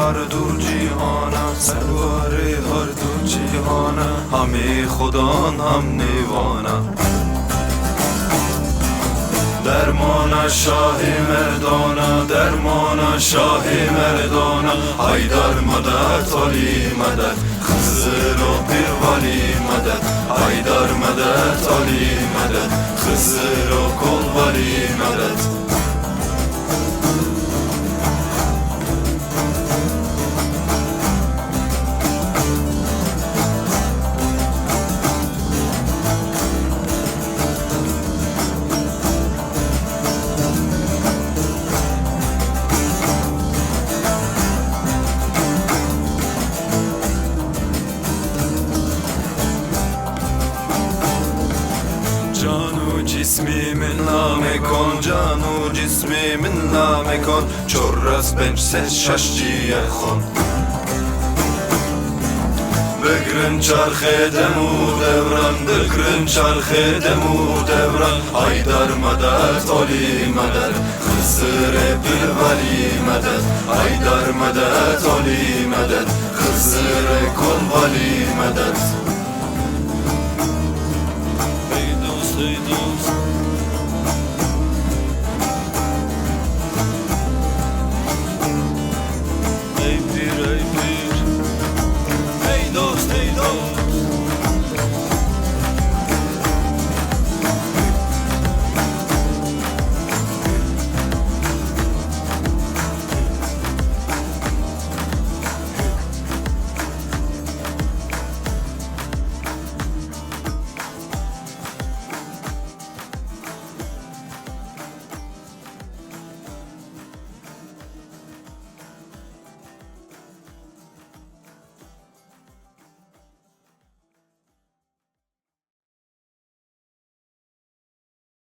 هر دو جیهانم، سرور هر دو جیهانم، همه خدان هم نیوانم. درمان شاه مردانه، درمان شاه مردانه، حیدر مدد علی مدد، خضر و پیر ولی مدد، حیدر مدد علی مدد، خضر و کل ولی مدد. جان و جسمی من نامکن، جان و جسمی من نامکن، چور از بنج سه شش جیه خون. بگرن چرخ دمو دوران، بگرن چرخ دمو دوران، حیدر مدد علی مدد، خضر پیر ولی مدد، حیدر مدد علی مدد، خضر کل ولی مدد. Say no.